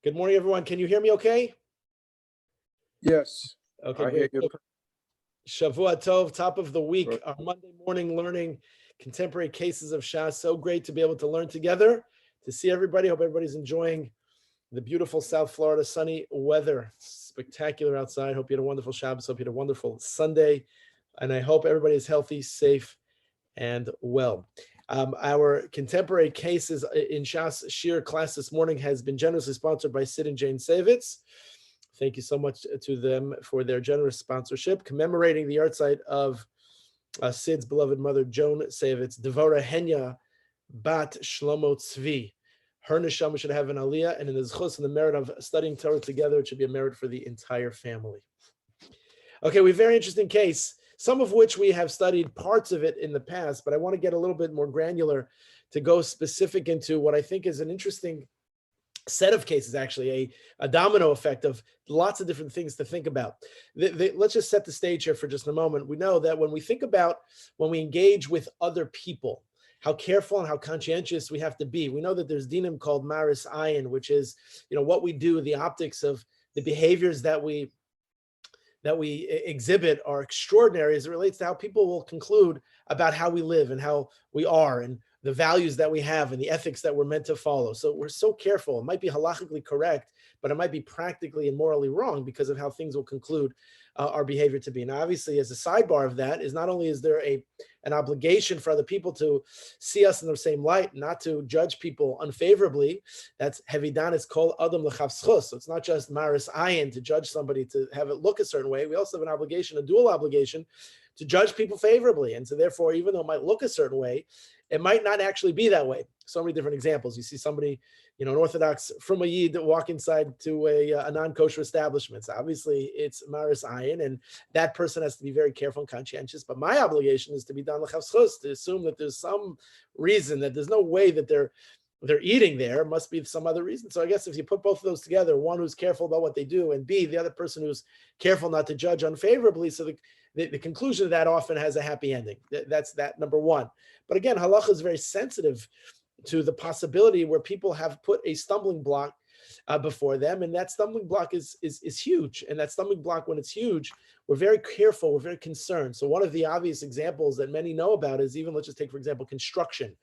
Good morning, everyone. Can you hear me okay? Yes, Okay, I hear great. you. Shavua Tov, top of the week, our Monday morning learning contemporary cases of Shas. So great to be able to learn together, to see everybody. Hope everybody's enjoying the beautiful South Florida sunny weather. It's spectacular outside. Hope you had a wonderful Shabbos. Hope you had a wonderful Sunday. And I hope everybody is healthy, safe, and well. Our contemporary cases in Shas Shir class this morning has been generously sponsored by Sid and Jane Savitz. Thank you so much to them for their generous sponsorship, commemorating the yahrzeit of Sid's beloved mother, Joan Savitz, Devora Henya Bat Shlomo Tzvi. Her neshama should have an aliyah, and in the zchus and the merit of studying Torah together, it should be a merit for the entire family. Okay, we have a very interesting case, some of which we have studied parts of it in the past, but I want to get a little bit more granular to go specific into what I think is an interesting set of cases, actually, a domino effect of lots of different things to think about. Let's just set the stage here for just a moment. We know that when we engage with other people, how careful and how conscientious we have to be. We know that there's dinim called maris ayin, which is, what we do, the optics of the behaviors that we exhibit are extraordinary as it relates to how people will conclude about how we live and how we are and the values that we have and the ethics that we're meant to follow. So we're so careful. It might be halachically correct, but it might be practically and morally wrong because of how things will conclude our behavior to be. And obviously, as a sidebar of that, is not only is there an obligation for other people to see us in the same light, not to judge people unfavorably. That's hevidan is called adam l'chavschus. So it's not just maris ayin to judge somebody, to have it look a certain way. We also have an obligation, a dual obligation, to judge people favorably. And so therefore, even though it might look a certain way, it might not actually be that way. So many different examples. You see somebody, an Orthodox from a Yid walk inside to a non-kosher establishment. So obviously, it's maris ayin, and that person has to be very careful and conscientious. But my obligation is to be dan l'chavschus, to assume that there's some reason, that there's no way that they're eating there. It must be some other reason. So I guess if you put both of those together, one who's careful about what they do, and B, the other person who's careful not to judge unfavorably, so the conclusion of that often has a happy ending. That's that number one. But again, halacha is very sensitive to the possibility where people have put a stumbling block before them, and that stumbling block is huge. And that stumbling block, when it's huge, we're very careful, we're very concerned. So one of the obvious examples that many know about is even, let's just take, for example, construction.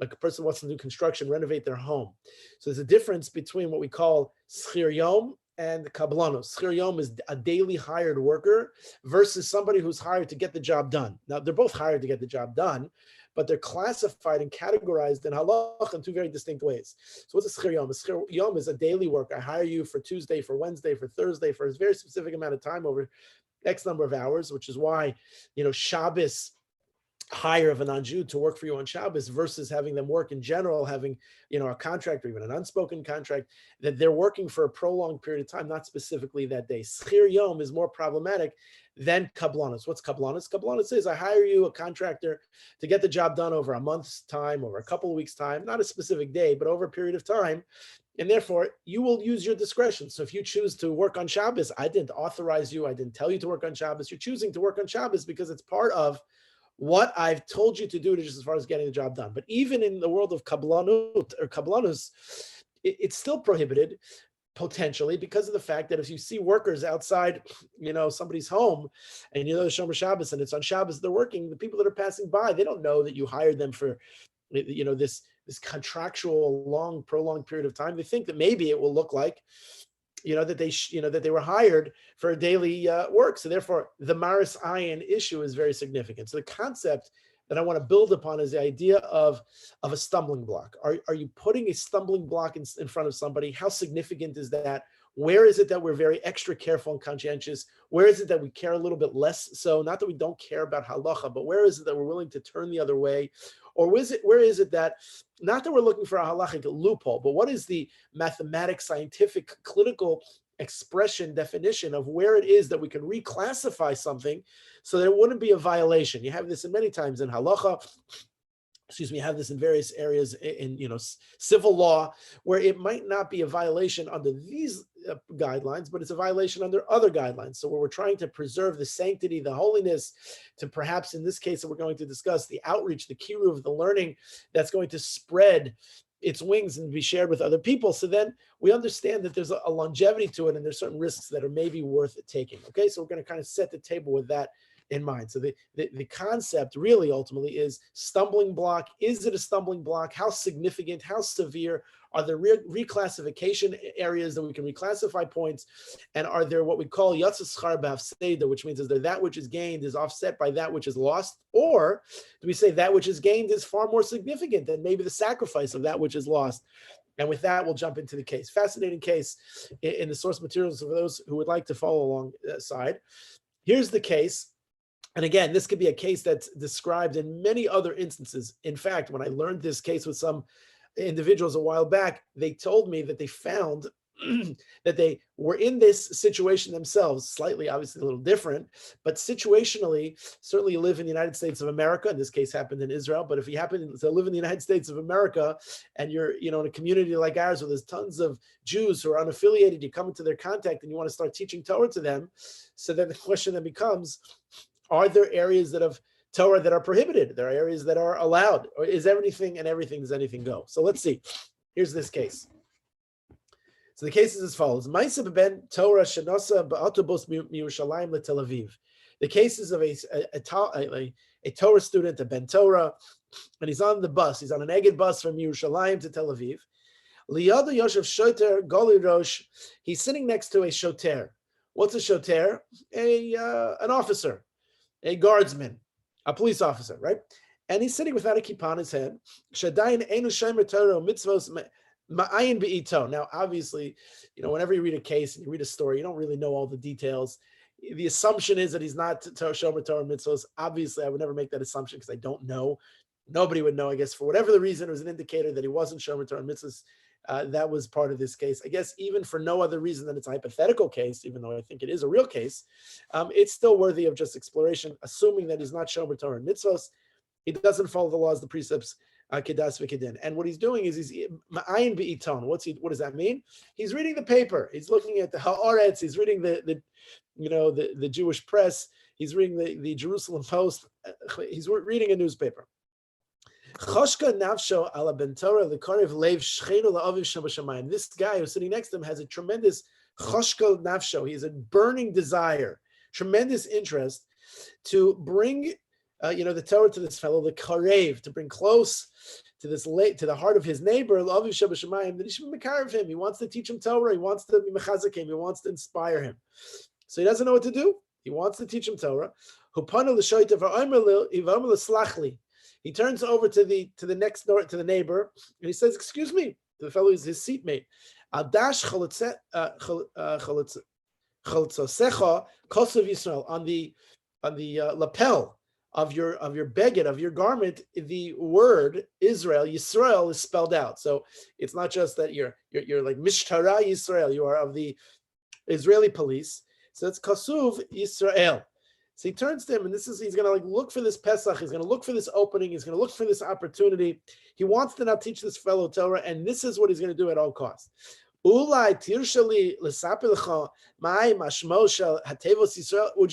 Like a person wants to do construction, renovate their home. So there's a difference between what we call schir yom and kablanos. Schir yom is a daily hired worker versus somebody who's hired to get the job done. Now, they're both hired to get the job done, but they're classified and categorized in halach in two very distinct ways. So what's a schir yom? A schir yom is a daily work. I hire you for Tuesday, for Wednesday, for Thursday, for a very specific amount of time over X number of hours, which is why, Shabbos, hire of a non-Jew to work for you on Shabbos versus having them work in general, having, a contract or even an unspoken contract, that they're working for a prolonged period of time, not specifically that day. Schir yom is more problematic than kablanos. What's kablanos? Kablanos is I hire you, a contractor, to get the job done over a month's time, over a couple of weeks' time, not a specific day, but over a period of time. And therefore, you will use your discretion. So if you choose to work on Shabbos, I didn't authorize you, I didn't tell you to work on Shabbos. You're choosing to work on Shabbos because it's part of what I've told you to do, just as far as getting the job done. But even in the world of kablanut or kablanus, it's still prohibited potentially because of the fact that if you see workers outside, somebody's home, and the Shomer Shabbos, and it's on Shabbos they're working, the people that are passing by, they don't know that you hired them for, this contractual long, prolonged period of time. They think that maybe it will look like, that they were hired for a daily work. So therefore, the maris ayin issue is very significant. So the concept that I want to build upon is the idea of a stumbling block. Are you putting a stumbling block in front of somebody? How significant is that? Where is it that we're very extra careful and conscientious? Where is it that we care a little bit less? So not that we don't care about halacha, but where is it that we're willing to turn the other way? Or where is it that, not that we're looking for a halachic loophole, but what is the mathematic, scientific, clinical expression, definition of where it is that we can reclassify something so that it wouldn't be a violation? You have this in many times in halacha. You have this in various areas in civil law, where it might not be a violation under these guidelines, but it's a violation under other guidelines. So where we're trying to preserve the sanctity, the holiness, to perhaps in this case that we're going to discuss, the outreach, the kiruv, the learning that's going to spread its wings and be shared with other people. So then we understand that there's a longevity to it, and there's certain risks that are maybe worth taking. Okay, so we're going to kind of set the table with that in mind. So the concept really ultimately is stumbling block. Is it a stumbling block? How significant? How severe? Are there reclassification areas that we can reclassify points? And are there what we call yatzis schar b'hafseda, which means is there that which is gained is offset by that which is lost? Or do we say that which is gained is far more significant than maybe the sacrifice of that which is lost? And with that, we'll jump into the case. Fascinating case in the source materials for those who would like to follow along that side. Here's the case. And again, this could be a case that's described in many other instances. In fact, when I learned this case with some individuals a while back, they told me that they found that they were in this situation themselves, slightly, obviously a little different, but situationally, certainly you live in the United States of America. In this case happened in Israel, but if you happen to live in the United States of America and you're, in a community like ours where there's tons of Jews who are unaffiliated, you come into their contact and you want to start teaching Torah to them. So then the question then becomes, are there areas that have Torah that are prohibited? There are areas that are allowed. Or is everything and everything, does anything go? So let's see. Here's this case. So the case is as follows. Ma'aseh ben Torah shenosa ba'autobus miYerushalayim leTel Aviv. The case is of a Torah student, a ben Torah, and he's on the bus. He's on an Egged bus from Yerushalayim to Tel Aviv. Liyado Yoshev Shoter Goli Rosh. He's sitting next to a shoter. What's a shoter? An officer, a guardsman, a police officer, right? And he's sitting without a kippah on his head. Shadayin enu shomer Torah mitzvos ma'ayin be'ito. Now, obviously, whenever you read a case and you read a story, you don't really know all the details. The assumption is that he's not shomer Torah mitzvos. Obviously, I would never make that assumption because I don't know. Nobody would know, I guess, for whatever the reason, it was an indicator that he wasn't shomer Torah mitzvos. That was part of this case. I guess even for no other reason than it's a hypothetical case, even though I think it is a real case, it's still worthy of just exploration, assuming that he's not shomer Torah and mitzvos. He doesn't follow the laws, the precepts, kedas v'kedin. And what he's doing is he's ma'ayin be'iton. What does that mean? He's reading the paper. He's looking at the haaretz. He's reading the Jewish press. He's reading the Jerusalem Post. He's reading a newspaper. Choshka nafsho ala ben Torah l'karev lev shchenu la'aviv shabashamayim. This guy who's sitting next to him has a tremendous choshka nafsho. He has a burning desire, tremendous interest to bring, the Torah to this fellow, the karev, to bring close to the heart of his neighbor, la'aviv shabashamayim, that he should be mekarev him. He wants to teach him Torah. He wants to be mechazik him. He wants to inspire him. So he doesn't know what to do. He wants to teach him Torah. Hupanu l'shoyta v'omer l'slachli. He turns over to the next door, to the neighbor, and he says, "Excuse me." The fellow is his seatmate. Adash chalotzosecha kosav Yisrael, on the lapel of your beged, of your garment, the word Israel, Yisrael, is spelled out. So it's not just that you're like Mishtara Yisrael, you are of the Israeli police. So it's kosuv Yisrael. So he turns to him, and he's going to look for this Pesach. He's going to look for this opening. He's going to look for this opportunity. He wants to now teach this fellow Torah, and this is what he's going to do at all costs. Would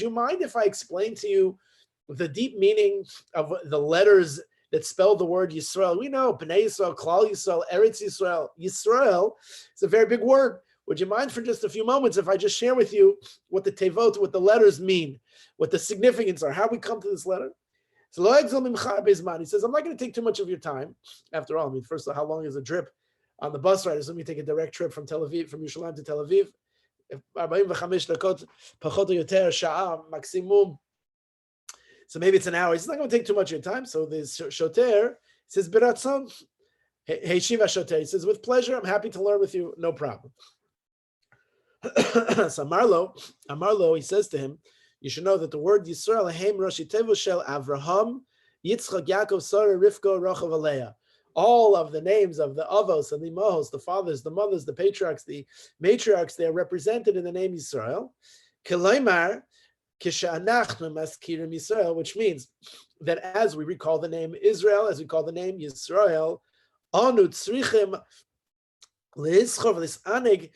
you mind if I explain to you the deep meaning of the letters that spell the word Yisrael? We know Bnei Yisrael, Klal Yisrael, Eretz Yisrael. Yisrael is a very big word. Would you mind for just a few moments if I just share with you what the tevot, what the letters mean, what the significance are, how we come to this letter? So he says, I'm not going to take too much of your time. After all, first of all, how long is a trip on the bus ride? Assuming you take a direct trip from Tel Aviv, from Yerushalayim to Tel Aviv, 45 dakot, pachot o yoter, sha'ah, maximum. So maybe it's an hour. He's not going to take too much of your time. So the shoter says, beratzon, hey Shiva shoter. He says, with pleasure, I'm happy to learn with you, no problem. So Amarlo, he says to him, you should know that the word Yisrael, Haim Roshi Tevu Shel Avraham, Yitzchak, Yaakov, Sarah, Rivka, Rachav, Aleah. All of the names of the Avos and the Imahos, the fathers, the mothers, the patriarchs, the matriarchs, they are represented in the name Yisrael. Kelaimar, Kishanachnu Maskirim Yisrael, which means that as we recall the name Israel, as we call the name Yisrael, Anu Tzrichim Le'ischov Le'aneg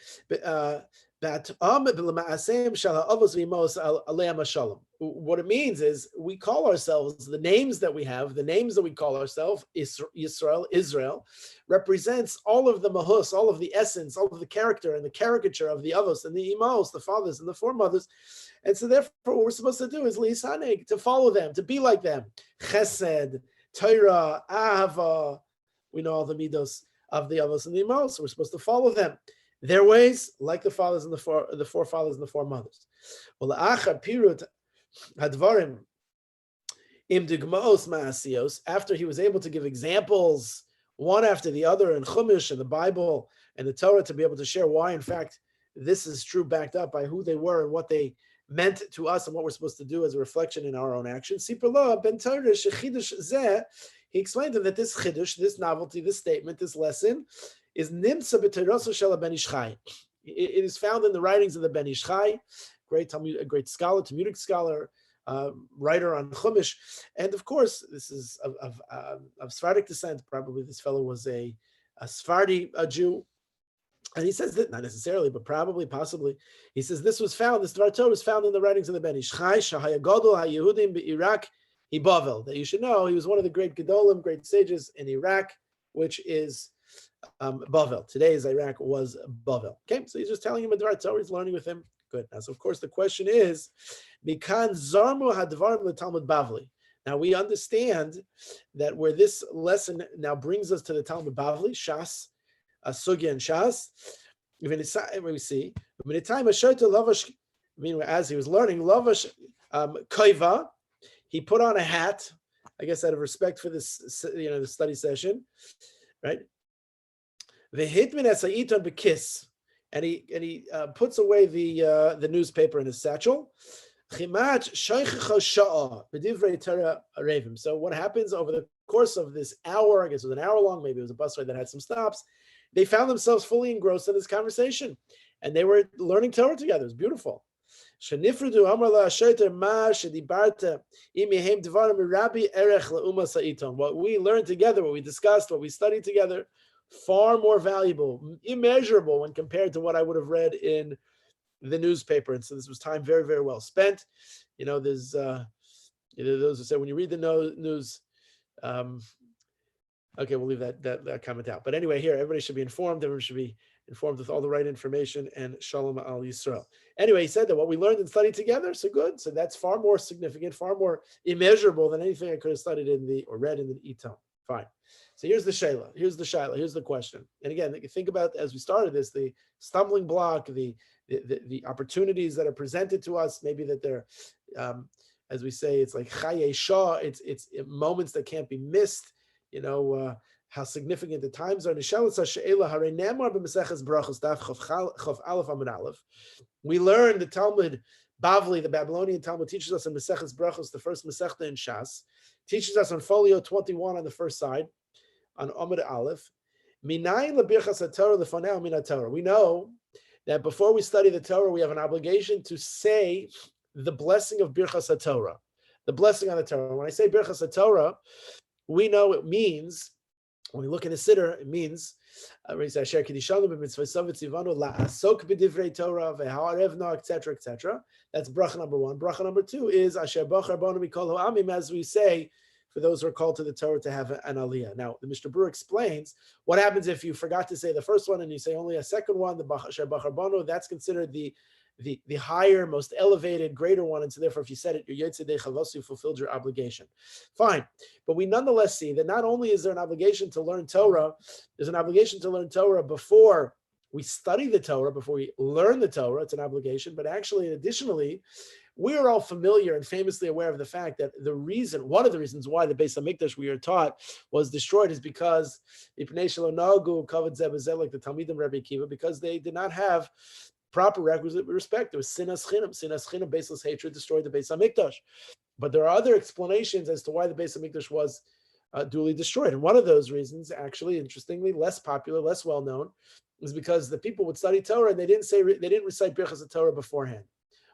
What it means is we call ourselves, the names that we have, the names that we call ourselves, Israel, represents all of the mahus, all of the essence, all of the character and the caricature of the avos and the imos, the fathers and the foremothers. And so therefore what we're supposed to do is lisaneg, to follow them, to be like them. Chesed, Torah, Ahava, we know all the midos of the avos and the imos, so we're supposed to follow them. Their ways, like the fathers and the forefathers and the foremothers. Well, after he was able to give examples one after the other in Chumash and the Bible and the Torah to be able to share why, in fact, this is true, backed up by who they were and what they meant to us and what we're supposed to do as a reflection in our own actions. He explained to them that this chidush, this novelty, this statement, this lesson, is nimtza b'teroso shel Ben Ish Chai. It is found in the writings of the Ben Ish Chai, a great scholar, Talmudic scholar, writer on Chumash, and of course, this is of Sephardic descent. Probably this fellow was a Sephardi Jew, and he says that not necessarily, but probably, possibly, he says this was found. This Dvar Torah was found in the writings of the Ben Ish Chai. Shahaya Gadol HaYehudim beIrak Bavel. That you should know, he was one of the great Gedolim, great sages in Iraq, which is Bavel. Today's Iraq was Bavel. Okay, so he's just telling him a Dvar Torah, he's learning with him. Good. Now, so of course, the question is, Mikan Zarmu Hadvarim LeTalmud Bavli. Now, we understand that where this lesson now brings us to the Talmud Bavli, Shas, Sugya and Shas, we see, as he was learning, Lavash Koiva, he put on a hat, I guess out of respect for this, the study session, right? V'hitmin esaiton bekis, and he puts away the newspaper in his satchel. So what happens over the course of this hour? I guess it was an hour long. Maybe it was a bus ride that had some stops. They found themselves fully engrossed in this conversation, and they were learning Torah together. It was beautiful. What we learned together, what we discussed, what we studied together, far more valuable, immeasurable when compared to what I would have read in the newspaper. And so this was time very, very well spent. There's those who say when you read the news, okay, we'll leave that comment out. But anyway, here, everybody should be informed. Everyone should be informed with all the right information, and Shalom al Yisrael. Anyway, he said that what we learned and studied together, so good. So that's far more significant, far more immeasurable than anything I could have studied or read in the Itam. Fine. So here's the Shaila. Here's the question. And again, think about, as we started this, the stumbling block, the opportunities that are presented to us, maybe that they're, as we say, it's like Chaye Shah, it's moments that can't be missed, how significant the times are. We learned the Talmud Bavli, the Babylonian Talmud, teaches us in Maseches Brachos, the first Masechta in Shas, teaches us on folio 21 on the first side, on Amud Aleph. We know that before we study the Torah, we have an obligation to say the blessing of Birchas HaTorah, the blessing on the Torah. When I say Birchas HaTorah, we know it means, when we look in the Siddur, it means, etc., etc. That's bracha number one. Bracha number two is Asher Bachar Banu Mikol Ha'amim, as we say, for those who are called to the Torah to have an aliyah. Now, the Mishnah Berurah explains what happens if you forgot to say the first one and you say only a second one, the Asher Bachar Banu, that's considered the higher, most elevated, greater one, and so therefore if you said it, you're Yotzei Chavos, you fulfilled your obligation. Fine. But we nonetheless see that not only is there an obligation to learn Torah, there's an obligation to learn Torah before we study the Torah, before we learn the Torah, it's an obligation, but actually, additionally, we are all familiar and famously aware of the fact that one of the reasons why the Beis Hamikdash, we are taught, was destroyed is because like the Talmidim Rabbi Akiva, because they did not have proper requisite respect. There was sinas chinam, baseless hatred destroyed the Beis Hamikdash. But there are other explanations as to why the Beis Hamikdash was duly destroyed. And one of those reasons, actually, interestingly, less popular, less well known, is because the people would study Torah and they didn't recite Birchas Torah beforehand.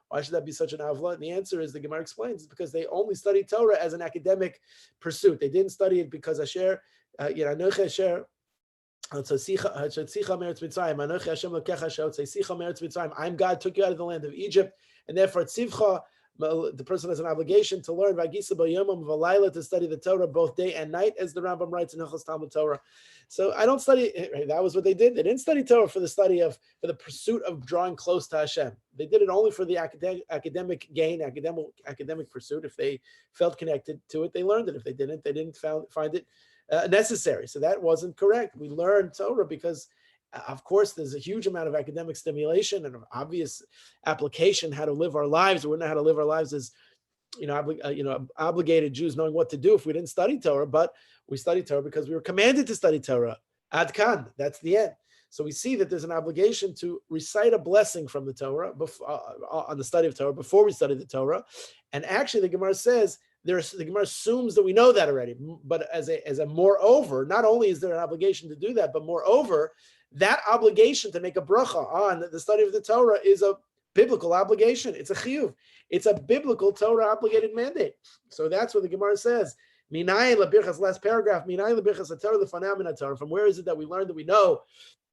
Why should that be such an avla? And the answer is, the Gemara explains, it's because they only studied Torah as an academic pursuit. They didn't study it because Asher, I'm God took you out of the land of Egypt, and therefore tzivcha, the person has an obligation to learn to study the Torah both day and night, as the Rambam writes in Hilchos Talmud Torah. So I don't study. That was what they did. They didn't study Torah for the pursuit of drawing close to Hashem. They did it only for the academic gain, academic pursuit. If they felt connected to it, they learned it. If they didn't find it necessary. So that wasn't correct. We learned Torah because, of course, there's a huge amount of academic stimulation and obvious application how to live our lives. We wouldn't know how to live our lives as obligated Jews, knowing what to do if we didn't study Torah. But we studied Torah because we were commanded to study Torah. Ad kan, that's the end. So we see that there's an obligation to recite a blessing from the Torah on the study of Torah before we study the Torah. And actually, the Gemara says, the Gemara assumes that we know that already, but as a moreover, not only is there an obligation to do that, but moreover, that obligation to make a bracha on the study of the Torah is a biblical obligation. It's a chiyuv. It's a biblical Torah obligated mandate. So that's what the Gemara says. Minayin lebirchas, last paragraph. Minayin lebirchas Torah lefanei min Torah. From where is it that we learn that we know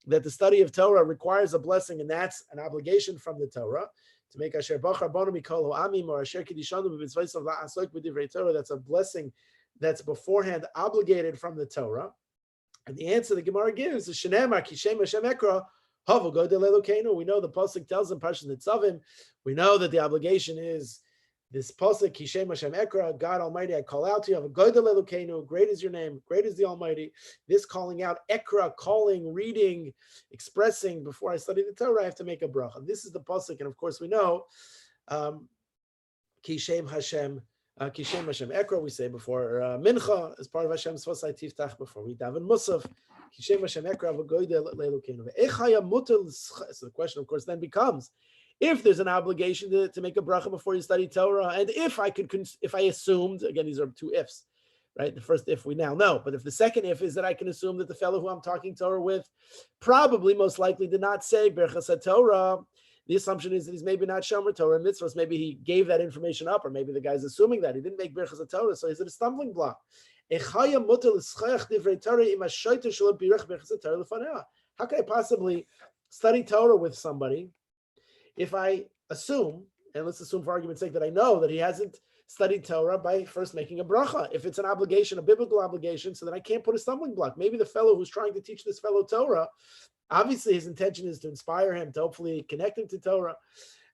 that the study of Torah requires a blessing, and that's an obligation from the Torah? To make asher bachar banu mikol ha'amim or asher kidishanu b'mitzvos la'asok b'divrei Torah, that's a blessing that's beforehand obligated from the Torah. And the answer the Gemara gives is Shenemar Kishem Hashem Ekra Havu Godel Elokeinu. We know the pasuk tells in Parashat Nitzavim. We know that the obligation is this pasuk Kishem Hashem Ekra, God Almighty, I call out to you. Havu Godel Elokeinu. Great is your name. Great is the Almighty. This calling out, Ekra, calling, reading, expressing. Before I study the Torah, I have to make a bracha. This is the pasuk, and of course we know Kishem Hashem. Kishem Hashem Ekra, we say before Mincha, as part of Hashem's Svasai Tiftach, before we daven Musaf. Kishem Hashem Ekra, so the question, of course, then becomes, if there's an obligation to make a bracha before you study Torah, and if I assumed, again, these are two ifs, right? The first if we now know, but if the second if is that I can assume that the fellow who I'm talking Torah with probably most likely did not say Berchas HaTorah, the assumption is that he's maybe not Shomer Torah and mitzvahs. Maybe he gave that information up, or maybe the guy's assuming that he didn't make Berchas HaTorah, so is it a stumbling block? How can I possibly study Torah with somebody if I assume, and let's assume for argument's sake that I know that he hasn't studied Torah by first making a bracha? If it's an obligation, a biblical obligation, so that I can't put a stumbling block. Maybe the fellow who's trying to teach this fellow Torah, obviously his intention is to inspire him, to hopefully connect him to Torah,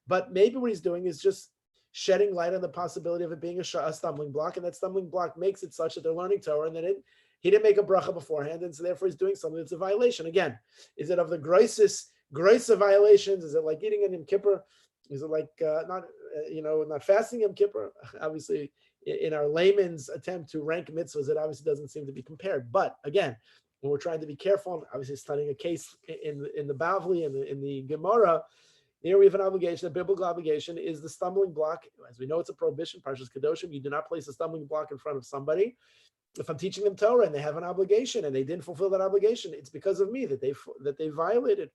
but maybe what he's doing is just shedding light on the possibility of it being a stumbling block, and that stumbling block makes it such that they're learning Torah, and then he didn't make a bracha beforehand, and so therefore he's doing something that's a violation. Again, is it of the grace of violations? Is it like eating an Yom Kippur? Is it like not fasting Yom Kippur? Obviously, in our layman's attempt to rank mitzvahs, it obviously doesn't seem to be compared. But again, when we're trying to be careful, obviously studying a case in the Bavli, in the Gemara, here we have an obligation, a biblical obligation is the stumbling block. As we know, it's a prohibition, Parshas Kedoshim. You do not place a stumbling block in front of somebody. If I'm teaching them Torah and they have an obligation and they didn't fulfill that obligation, it's because of me that they violated.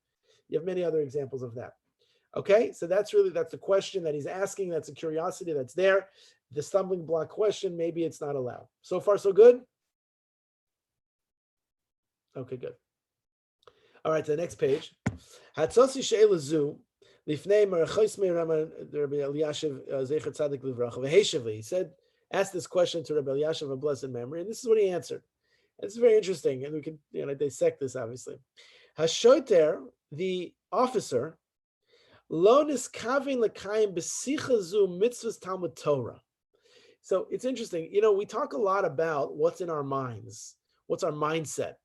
You have many other examples of that. Okay, so that's the question that he's asking. That's a curiosity that's there. The stumbling block question, maybe it's not allowed. So far, so good? Okay, good. All right, to the next page. Hatzosi she'elazu. He said, asked this question to Rabbi Elyashiv of blessed memory, and this is what he answered. It's very interesting, and we can dissect this, obviously. Hashoter, the officer, lo niskavin l'kayim b'sicha zu mitzvahs Talmud Torah. So it's interesting. We talk a lot about what's in our minds, what's our mindset.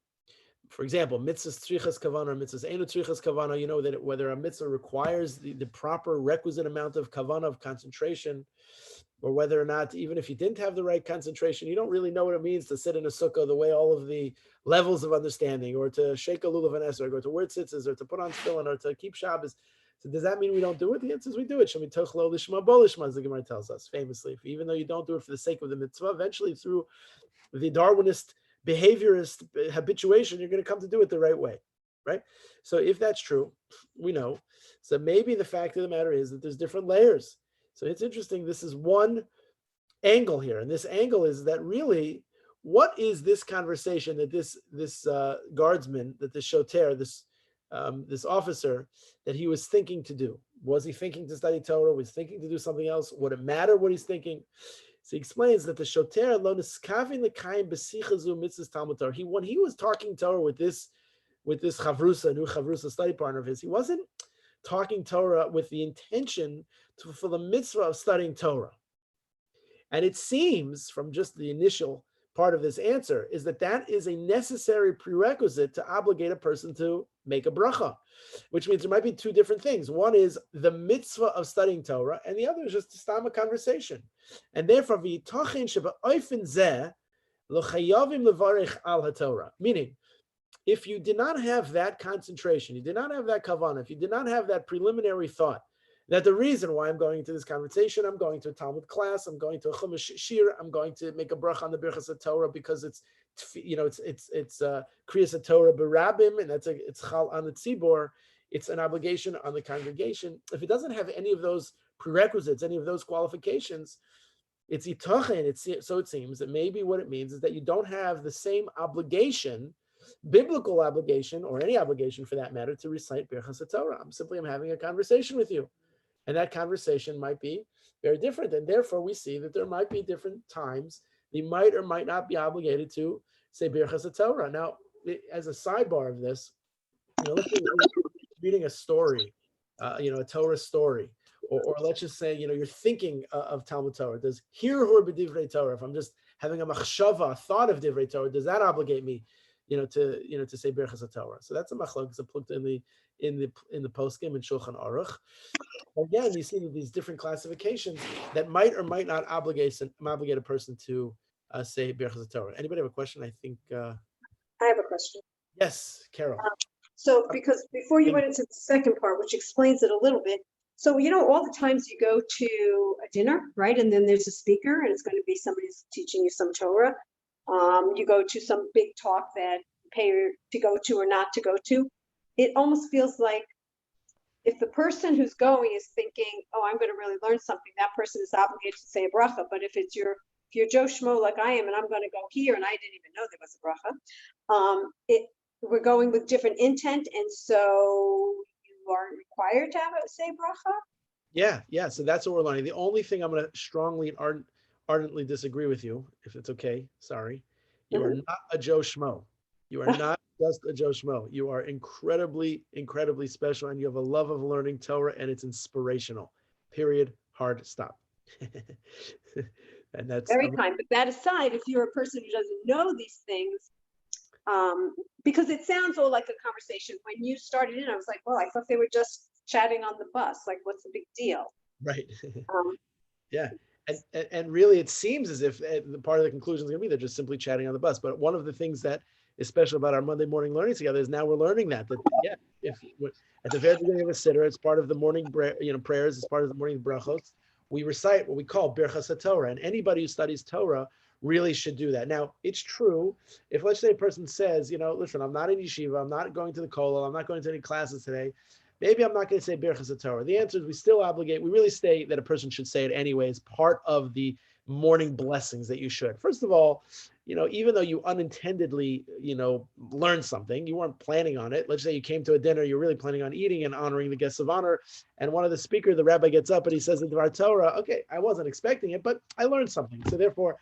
For example, mitzvahs tzrichas kavana or mitzvahs einu tzrichas kavana, that whether a mitzvah requires the proper requisite amount of kavana, of concentration, or whether or not, even if you didn't have the right concentration, you don't really know what it means to sit in a sukkah, the way all of the levels of understanding, or to shake a lulav and esrog, or to wear tzitzis, or to put on tefillin, or to keep Shabbos. So does that mean we don't do it? The answer is we do it. Shemi tochlo lishma bo lishma, as the Gemara tells us famously. Even though you don't do it for the sake of the mitzvah, eventually through the Darwinist behaviorist habituation, you're going to come to do it the right way, right? So if that's true, we know. So maybe the fact of the matter is that there's different layers. So it's interesting. This is one angle here. And this angle is that really what is this conversation that this guardsman, that this shoter, this officer, that he was thinking to do? Was he thinking to study Torah? Was he thinking to do something else? Would it matter what he's thinking? So he explains that the shoter lo niskavin l'kayim b'sichazu mitzvahs Talmud Torah. When he was talking Torah with this chavrusa, new chavrusa study partner of his, he wasn't talking Torah with the intention to fulfill the mitzvah of studying Torah. And it seems from just the initial part of this answer is that is a necessary prerequisite to obligate a person to make a bracha, which means there might be two different things. One is the mitzvah of studying Torah, and the other is just to start a conversation. And therefore, meaning, if you did not have that concentration, you did not have that kavanah, if you did not have that preliminary thought, that the reason why I'm going into this conversation, I'm going to a Talmud class, I'm going to a Chumash Shir, I'm going to make a bracha on the Birchas HaTorah because it's Kriyas HaTorah Barabim, and it's Chal on the Tzibor, it's an obligation on the congregation. If it doesn't have any of those prerequisites, any of those qualifications, it's itachen. So it seems that maybe what it means is that you don't have the same obligation, biblical obligation, or any obligation for that matter, to recite Birchas HaTorah. I'm having a conversation with you. And that conversation might be very different. And therefore, we see that there might be different times you might or might not be obligated to say Birchas HaTorah. Now, as a sidebar of this, let's say reading a story, a Torah story, or let's just say, you're thinking of Talmud Torah. Does Hirhur b'divrei Torah, if I'm just having a machshava, a thought of divrei Torah, does that obligate me, to say Birchas HaTorah? So that's a machlok, it's plugged in the poskim and Shulchan Aruch. Again, you see these different classifications that might or might not obligate a person to say Birchas HaTorah. Anybody have a question? I think I have a question. Yes, Carol. So because before you went into the second part, which explains it a little bit, so all the times you go to a dinner, right? And then there's a speaker, and it's going to be somebody who's teaching you some Torah. You go to some big talk that you pay to go to or not to go to. It almost feels like if the person who's going is thinking, oh, I'm going to really learn something, that person is obligated to say a bracha. But if you're Joe Schmo like I am, and I'm going to go here, and I didn't even know there was a bracha, we're going with different intent, and so you aren't required to say bracha? Yeah. So that's what we're learning. The only thing I'm going to strongly and ardently disagree with you, if it's okay, sorry, you are not a Joe Schmo. You are not just a Joe Schmo. You are incredibly, incredibly special, and you have a love of learning Torah, and it's inspirational. Period. Hard stop. And that's very kind. But that aside, if you're a person who doesn't know these things, because it sounds all like a conversation. When you started in, I was like, well, I thought they were just chatting on the bus. Like, what's the big deal? Right. Yeah. And really, it seems as if the part of the conclusion is going to be they're just simply chatting on the bus. But one of the things that is special about our Monday morning learning together is now we're learning that if at the very beginning of a siddur, it's part of the morning prayers, it's part of the morning brachos, we recite what we call Birchas HaTorah, and anybody who studies Torah really should do that. Now, it's true, if let's say a person says, listen, I'm not in yeshiva, I'm not going to the kollel, I'm not going to any classes today, maybe I'm not going to say Birchas HaTorah. The answer is we really say that a person should say it anyway as part of the morning blessings that you should. First of all, even though you unintendedly, learned something, you weren't planning on it. Let's say you came to a dinner, you're really planning on eating and honoring the guests of honor. And one of the speakers, the rabbi, gets up and he says in Dvar Torah, okay, I wasn't expecting it, but I learned something. So therefore,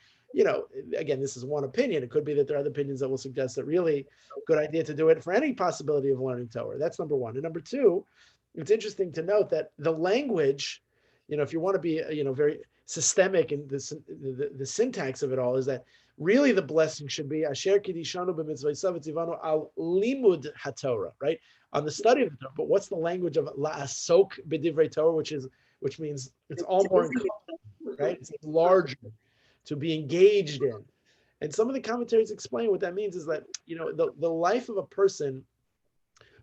again, this is one opinion. It could be that there are other opinions that will suggest that really good idea to do it for any possibility of learning Torah. That's number one. And number two, it's interesting to note that the language, if you want to be, very systemic in the syntax of it all, is that really the blessing should be Asher Kidishanu b'mitzvaysav etzivanu al limud haTorah, right? On the study of the Torah. But what's the language of la'asok b'divrei Torah, which means it's all more encompassing, right? It's larger, to be engaged in. And some of the commentaries explain what that means is that, the life of a person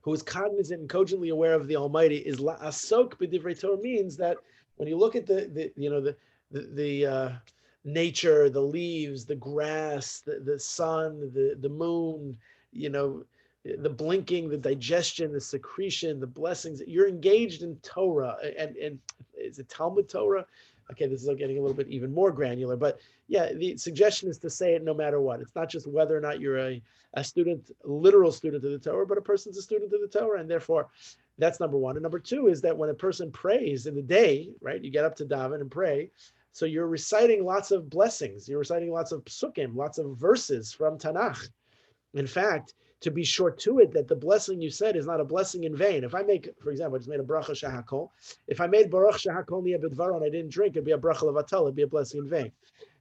who is cognizant and cogently aware of the Almighty is la'asok b'divrei Torah, means that when you look at the nature, the leaves, the grass, the sun, the moon, the blinking, the digestion, the secretion, the blessings, you're engaged in Torah. And is it Talmud Torah? Okay, this is getting a little bit even more granular, but yeah, the suggestion is to say it no matter what. It's not just whether or not you're a student, a literal student of the Torah, but a person's a student of the Torah, and therefore that's number one. And number two is that when a person prays in the day, right, you get up to daven and pray, so you're reciting lots of blessings, you're reciting lots of psukim, lots of verses from Tanakh. In fact, to be short to it, that the blessing you said is not a blessing in vain. If I make, for example, I just made a bracha shahakol. If I made baruch shahakol niya b'dvaro and I didn't drink, it'd be a bracha levatel, it'd be a blessing in vain.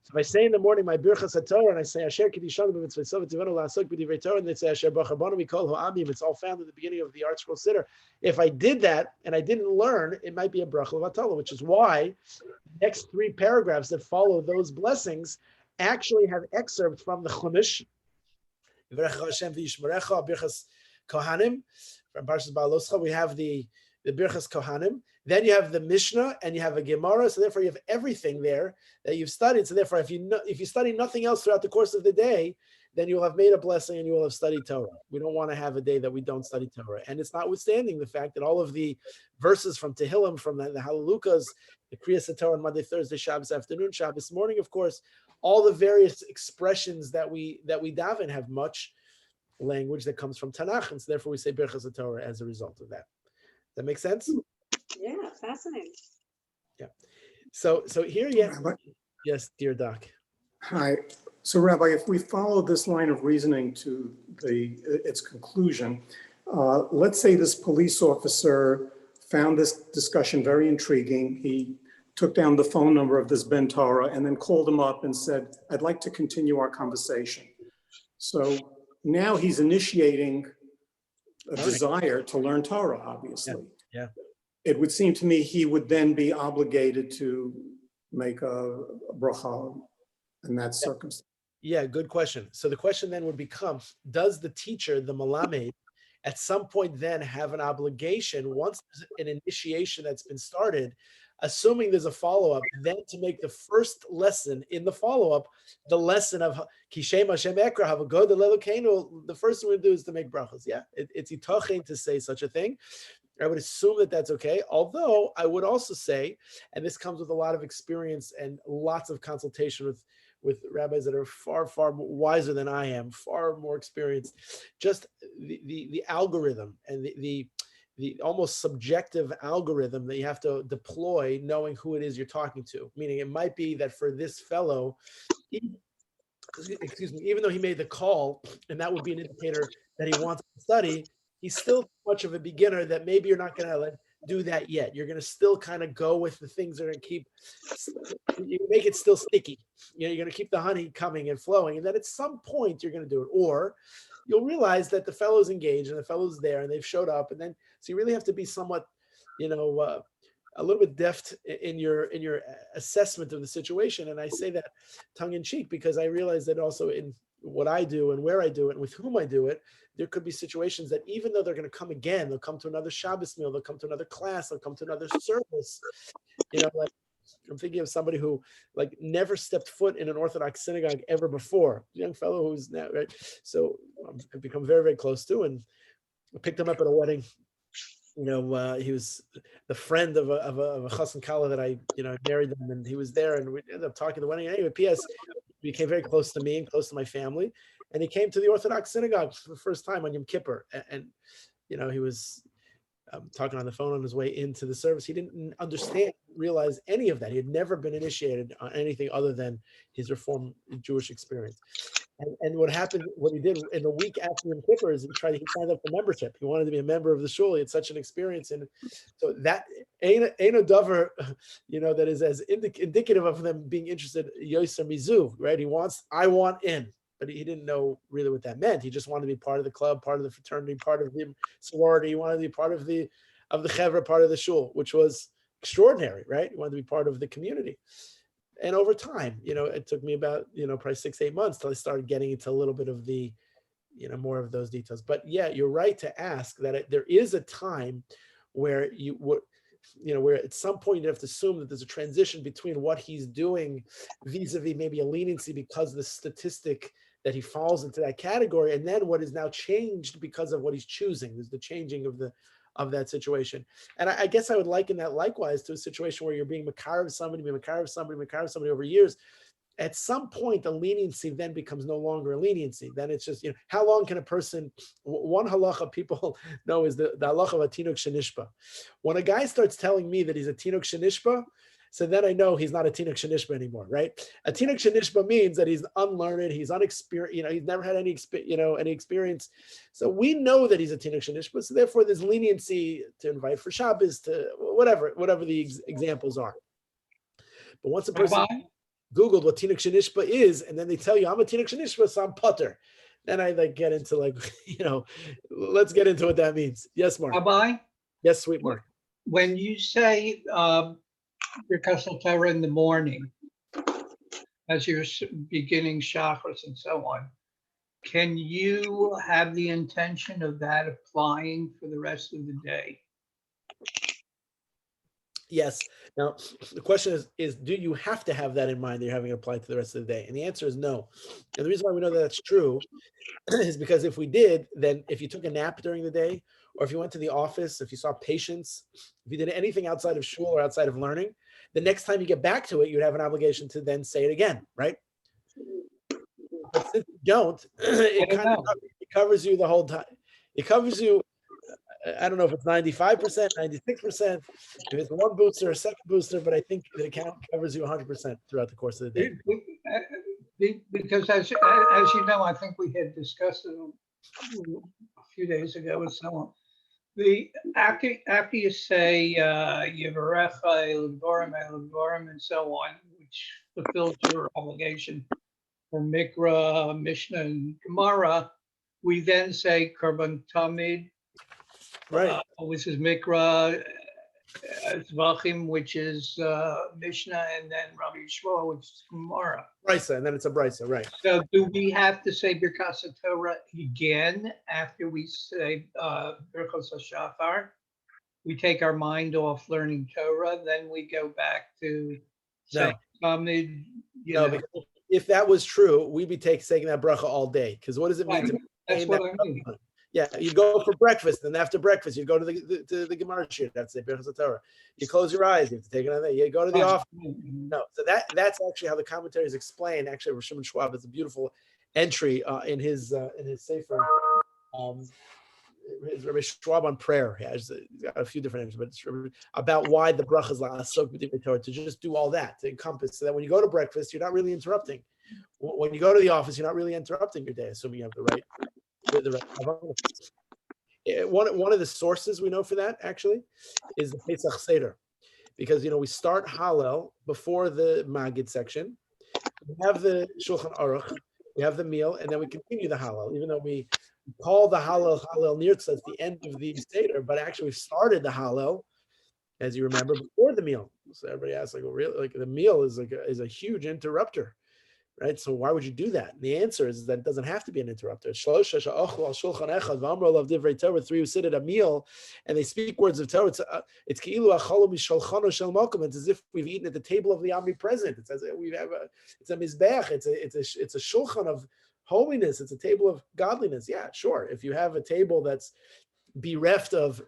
So if I say in the morning my birchas haTorah and I say Asher Kiddishanu b'mitzvot tivanu la'asok b'divrei Torah, and they say Asher b'chabanu mikol ha'amim, it's all found in the beginning of the Art Scroll Siddur. If I did that and I didn't learn, it might be a bracha levatel, which is why the next three paragraphs that follow those blessings actually have excerpts from the Chumash. Birchas Kohanim from Parshas Baaloscha. We have the Birchas Kohanim. Then you have the Mishnah and you have a Gemara. So therefore, you have everything there that you've studied. So therefore, if you study nothing else throughout the course of the day, then you will have made a blessing and you will have studied Torah. We don't want to have a day that we don't study Torah. And it's notwithstanding the fact that all of the verses from Tehillim, from the Hallelujahs, the Kriyas Torah on Monday, Thursday, Shabbos afternoon, Shabbos morning, of course, all the various expressions that we daven have much language that comes from Tanakh, and so therefore we say Birchas Torah as a result of that. Does that make sense? Yeah, fascinating. Yeah. So here, yeah. Rabbi? Yes, dear Doc. Hi. So, Rabbi, if we follow this line of reasoning to its conclusion, let's say this police officer found this discussion very intriguing. He took down the phone number of this Ben Torah and then called him up and said, I'd like to continue our conversation. So now he's initiating a desire to learn Torah, obviously. Yeah. It would seem to me he would then be obligated to make a bracha in that circumstance. Yeah, good question. So the question then would become, does the teacher, the Malamed, at some point then have an obligation, once there's an initiation that's been started, assuming there's a follow-up, then to make the first lesson in the follow-up, the lesson of Kishem Hashem Ekra, have a good the first thing we do is to make brachas. Yeah, it's itochen to say such a thing. I would assume that that's okay. Although I would also say, and this comes with a lot of experience and lots of consultation with rabbis that are far, far wiser than I am, far more experienced, just the algorithm and the almost subjective algorithm that you have to deploy knowing who it is you're talking to. Meaning it might be that for this fellow, excuse me, even though he made the call, and that would be an indicator that he wants to study, he's still too much of a beginner that maybe you're not going to do that yet. You're going to still kind of go with the things that are going to keep, you make it still sticky. You know, you're going to keep the honey coming and flowing. And then at some point you're going to do it. Or you'll realize that the fellow's engaged and the fellow's there and they've showed up. And then, so you really have to be somewhat, a little bit deft in your assessment of the situation. And I say that tongue in cheek because I realize that also in what I do and where I do it and with whom I do it, there could be situations that even though they're going to come again, they'll come to another Shabbos meal, they'll come to another class, they'll come to another service. Like I'm thinking of somebody who never stepped foot in an Orthodox synagogue ever before. A young fellow who's now, right? So I've become very, very close to, and I picked him up at a wedding. He was the friend of a chassan kala that I married them, and he was there, and we ended up talking at the wedding. Anyway, P.S. he became very close to me and close to my family, and he came to the Orthodox synagogue for the first time on Yom Kippur, and he was talking on the phone on his way into the service. He didn't realize any of that. He had never been initiated on anything other than his Reform Jewish experience. And what happened, what he did in the week after Yom Kippur is he signed up for membership. He wanted to be a member of the shul. He had such an experience. And so that ain't a dover, that is as indicative of them being interested, Yoser Mizu, right? I want in, but he didn't know really what that meant. He just wanted to be part of the club, part of the fraternity, part of the sorority. He wanted to be part of the chevra, part of the shul, which was extraordinary, right? He wanted to be part of the community. And over time, it took me about, probably 6-8 months till I started getting into a little bit of the, more of those details. But yeah, you're right to ask that there is a time where where at some point you have to assume that there's a transition between what he's doing vis-a-vis maybe a leniency because the statistic that he falls into that category, and then what is now changed because of what he's choosing. There's the changing of of that situation. And I guess I would liken that likewise to a situation where you're being makar of somebody, makar of somebody over years. At some point, the leniency then becomes no longer a leniency. Then it's just, how long can a person, one halacha people know is the halacha of a tinuk shenishba. When a guy starts telling me that he's a tinuk shenishba, so then I know he's not a tinuk shenishba anymore, right? A tinuk shenishba means that he's unlearned, he's unexperienced, he's never had any experience. So we know that he's a tinuk shenishba, so therefore there's leniency to invite for Shabbos, to whatever the examples are. But once a person Googled what tinuk shenishba is, and then they tell you I'm a tinuk shenishba, so I'm putter. Then I get into let's get into what that means. Yes, Mark. Rabbi? Yes, sweet Mark. When you say Birkas Torah in the morning, as you're beginning Shachris and so on, can you have the intention of that applying for the rest of the day? Yes. Now, the question is do you have to have that in mind that you're having it applied to the rest of the day? And the answer is no. And the reason why we know that that's true is because if we did, then if you took a nap during the day, or if you went to the office, if you saw patients, if you did anything outside of shul or outside of learning, the next time you get back to it, you'd have an obligation to then say it again, right? But since you don't, it covers you the whole time. It covers you. I don't know if it's 95%, 96%, if it's one booster or a second booster, but I think the account covers you 100% throughout the course of the day. Because as you know, I think we had discussed it a few days ago and so on. After you say Yivarecha Elgorim and so on, which fulfills your obligation for Mikra, Mishnah, and Gemara, we then say Karban Tamid, Right. Which is Mikra, Zvachim, which is Mishnah, and then Rabbi Yishmael, which is Gemara. Brisa, and then it's a Brisa, right. So do we have to say Birkas Torah again after we say Birkas HaShachar? We take our mind off learning Torah, then we go back to saying Talmud. Because if that was true, we'd be taking that bracha all day. Because what does it mean to That's what I mean. Yeah, you go for breakfast, and after breakfast, you go to the Gemara shiur. That's the Birkas Torah. You close your eyes, you have to take it on there. You go to the office. No, so that's actually how the commentaries explain. Actually, Rosh Hashanah Schwab has a beautiful entry in his sefer. Rabbi Schwab on prayer. He's got a few different entries, but it's about why the bracha is la'asok b'divrei Torah, to just do all that, to encompass, so that when you go to breakfast, you're not really interrupting. When you go to the office, you're not really interrupting your day, assuming you have the right. One of the sources we know for that actually is the Pesach Seder, because we start Hallel before the Magid section. We have the Shulchan Aruch, we have the meal, and then we continue the Hallel. Even though we call the Hallel Nirtza at the end of the Seder, but actually we started the Hallel, as you remember, before the meal. So everybody asks, really, the meal is a huge interrupter. Right, so why would you do that? And the answer is that it doesn't have to be an interrupter. 3 who sit at a meal and they speak words of Torah. It's as if we've eaten at the table of the omnipresent. It's as if it's a mizbeach. It's a shulchan of holiness. It's a table of godliness. Yeah, sure. If you have a table that's bereft of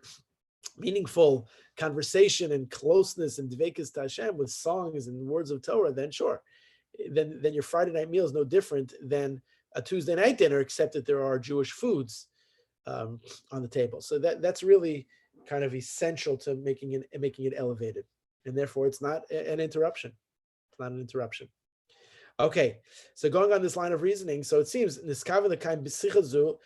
meaningful conversation and closeness and dveikus to Hashem with songs and words of Torah, then sure. Then your Friday night meal is no different than a Tuesday night dinner, except that there are Jewish foods on the table. So that's really kind of essential to making it elevated, and therefore it's not an interruption. It's not an interruption. Okay, so going on this line of reasoning, so it seems Niskaven the kind b'sichazu,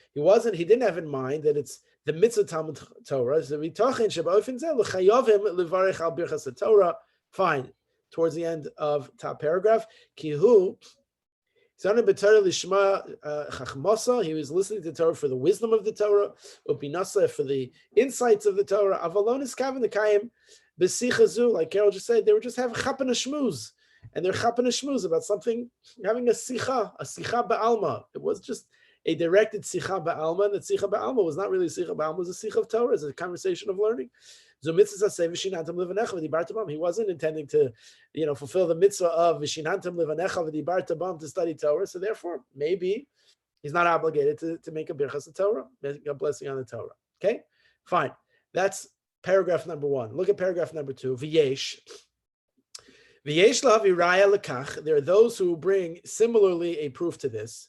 he didn't have in mind that it's the mitzvah Talmud Torah. So v'tochen shebaofen zeh l'chayovim levarich al birchas Torah. Fine. Towards the end of top paragraph, Kihu, he was listening to Torah for the wisdom of the Torah, Upinasa for the insights of the Torah. Avalonis Kavin the Kayim, Besichazu, like Carol just said, they were just having chappen a shmooze, and they're chappen a shmooze about something, having a sicha ba'alma. It was just a directed sicha ba'alma, and the sicha ba'alma was not really a sicha ba'alma, it was a sicha of Torah, it's a conversation of learning. He wasn't intending to, fulfill the mitzvah of Vishinantam Livanecha v'dibarta bam to study Torah. So therefore, maybe he's not obligated to make a birchas Torah, make a blessing on the Torah. Okay, fine. That's paragraph number 1. Look at paragraph number 2. V'yesh. V'yesh lavi raya lekach. There are those who bring similarly a proof to this.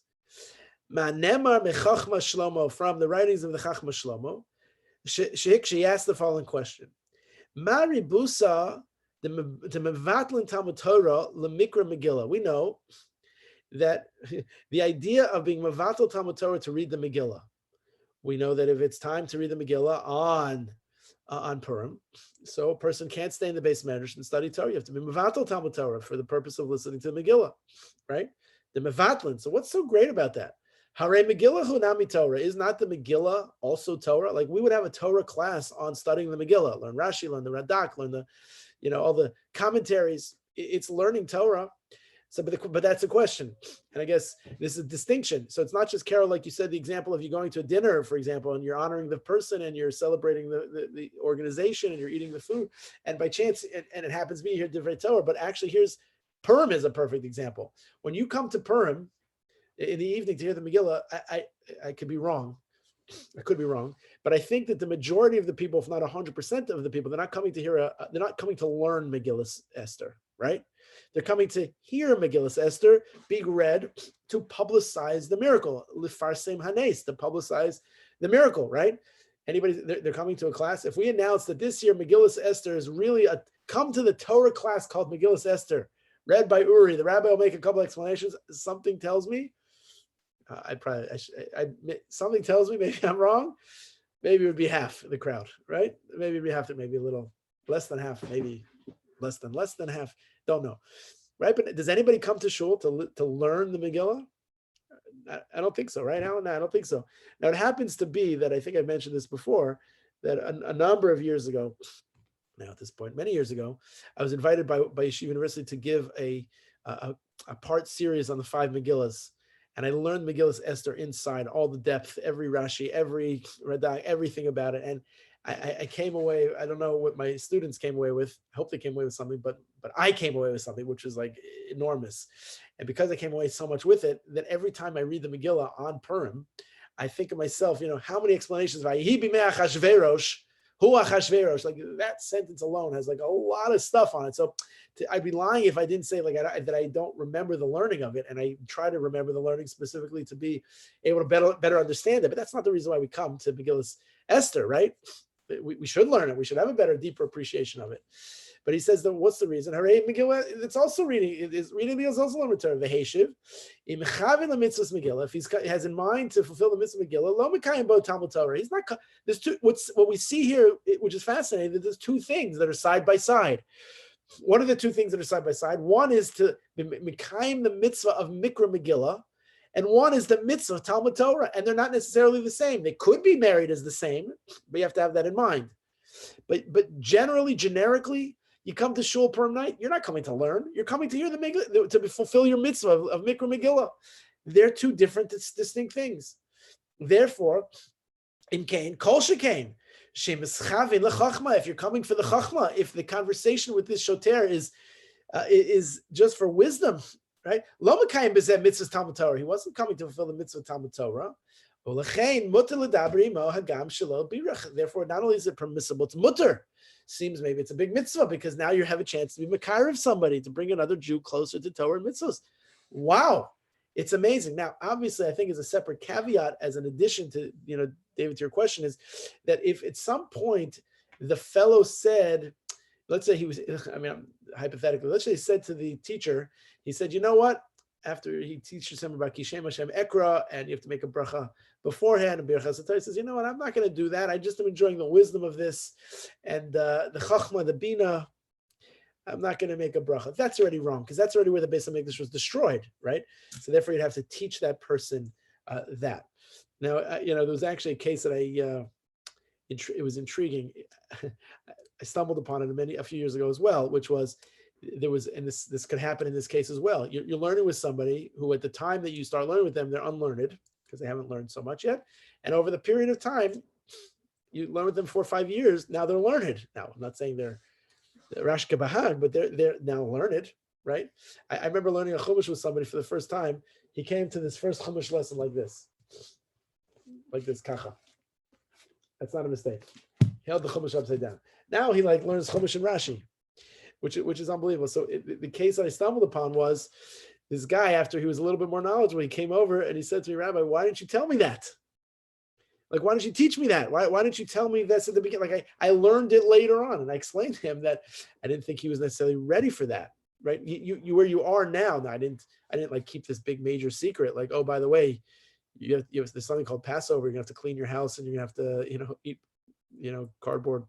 Ma'nemar mechachma Shlomo, from the writings of the Chachma Shlomo. She asked the following question: Ma ribusa the mevatlin Talmud Torah lemikra Megillah. We know that the idea of being mevatel Talmud Torah to read the Megillah. We know that if it's time to read the Megillah on Purim, so a person can't stay in the base medrash and study Torah. You have to be mevatel Talmud Torah for the purpose of listening to the Megillah, right? The mevatlin. So what's so great about that? Hare Megillah hunami Torah. Is not the Megillah also Torah? Like we would have a Torah class on studying the Megillah, learn Rashi, learn the Radak, learn the, all the commentaries. It's learning Torah. So, but that's a question. And I guess this is a distinction. So it's not just, Carol, like you said, the example of you going to a dinner, for example, and you're honoring the person and you're celebrating the organization and you're eating the food. And by chance, and it happens to be here, Divrei Torah, but actually here's, Purim is a perfect example. When you come to Purim in the evening to hear the Megillah, I could be wrong. I could be wrong, but I think that the majority of the people, if not 100% of the people, they're not coming to hear, they're not coming to learn Megillah Esther, right? They're coming to hear Megillah Esther being read to publicize the miracle, lifarsem hanes, to publicize the miracle, right? Anybody, they're coming to a class. If we announce that this year Megillah Esther is really come to the Torah class called Megillah Esther, read by Uri, the rabbi will make a couple explanations. Something tells me, something tells me, maybe I'm wrong. Maybe it would be half the crowd, right? Maybe it'd be half, maybe a little less than half, maybe less than half. Don't know, right? But does anybody come to shul to learn the Megillah? I don't think so, right, Alan? No, I don't think so. Now it happens to be that I think I mentioned this before, that a number of years ago, now at this point, many years ago, I was invited by Yeshiva University to give a part series on the 5 Megillahs. And I learned Megillah Esther inside, all the depth, every Rashi, every Radak, everything about it. And I came away, I don't know what my students came away with. I hope they came away with something, but I came away with something, which was like enormous. And because I came away so much with it, that every time I read the Megillah on Purim, I think of myself, how many explanations, like that sentence alone has like a lot of stuff on it. So I'd be lying if I didn't say that I don't remember the learning of it. And I try to remember the learning specifically to be able to better understand it. But that's not the reason why we come to Megillah Esther, right? We should learn it. We should have a better, deeper appreciation of it. But he says that what's the reason? Hooray, Megillah, it's also reading. Reading Megillah is also a return. V'heshiv, imchavin l'mitzvahs Megillah. If he has in mind to fulfill the mitzvah Megillah, lo mekayim bo Talmud Torah. He's not. There's two. What we see here, which is fascinating, that there's two things that are side by side. What are the two things that are side by side? One is to mekayim the mitzvah of Mikra Megillah, and one is the mitzvah of Talmud Torah, and they're not necessarily the same. They could be married as the same, but you have to have that in mind. But generically, you come to shul Purim night, you're not coming to learn. You're coming to hear the Megillah, to fulfill your mitzvah of Mikra Megillah. They're two different, distinct things. Therefore, in Cain, Kol Shekain, Shemeschavin lechachma. If you're coming for the chachma, if the conversation with this shoter is just for wisdom, right? Lo mekayim b'zeh mitzvah Talmud Torah. He wasn't coming to fulfill the mitzvah Talmud Torah. Therefore, not only is it permissible, it's mutter. Seems maybe it's a big mitzvah because now you have a chance to be makar of somebody, to bring another Jew closer to Torah and mitzvahs. Wow, it's amazing. Now, obviously, I think as a separate caveat, as an addition to, David, to your question, is that if at some point the fellow said, let's say hypothetically, let's say he said to the teacher, he said, you know what? After he teaches him about Kishem Hashem Ekra, and you have to make a bracha beforehand, and Birchas HaTorah, he says, you know what, I'm not going to do that. I just am enjoying the wisdom of this, and the Chachma, the Bina, I'm not going to make a bracha. That's already wrong, because that's already where the Beis HaMikdash was destroyed, right? So therefore, you'd have to teach that person that. Now, there was actually a case that it was intriguing. I stumbled upon it a few years ago as well, which was, there was, and this could happen in this case as well. You're learning with somebody who, at the time that you start learning with them, they're unlearned because they haven't learned so much yet. And over the period of time, you learn with them 4 or 5 years. Now they're learned. Now, I'm not saying they're Rash Kabahag, but they're now learned, right? I remember learning a Chumash with somebody for the first time. He came to this first Chumash lesson like this, kacha. That's not a mistake. He held the Chumash upside down. Now he like learns Chumash and Rashi, which is unbelievable. So the case that I stumbled upon was this guy, after he was a little bit more knowledgeable, he came over and he said to me, Rabbi, why didn't you tell me that? Like, why didn't you teach me that? Why didn't you tell me this at the beginning? Like I learned it later on, and I explained to him that I didn't think he was necessarily ready for that. Right? You where you are now. I didn't like keep this big major secret. Like, oh, by the way, there's something called Passover. You're gonna have to clean your house, and you're gonna have to eat cardboard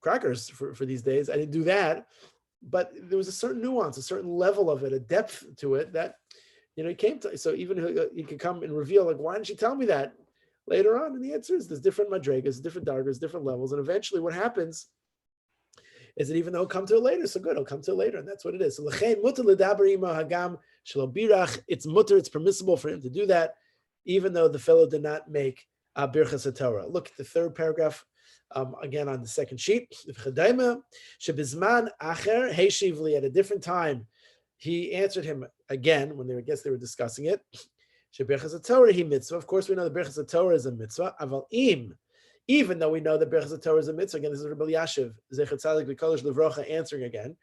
crackers for these days. I didn't do that, but there was a certain nuance, a certain level of it, a depth to it that it came to. So even he could come and reveal, like, why didn't you tell me that later on? And the answer is there's different madregas, different dargas, different levels, and eventually what happens is that even though it'll come to it later, so good, it'll come to it later, and that's what it is. So it's mutter, it's permissible for him to do that, even though the fellow did not make birchas Torah. Look at the third paragraph, again on the second sheet. At a different time, he answered him again when they were discussing it. Birchas Torah he mitzvah. Of course, we know the birchas Torah is a mitzvah. Aval even though we know that birchas Torah is a mitzvah, again, this is Rabbi Yashiv, Zecher Tzadik V'Kodesh Levrocha answering again,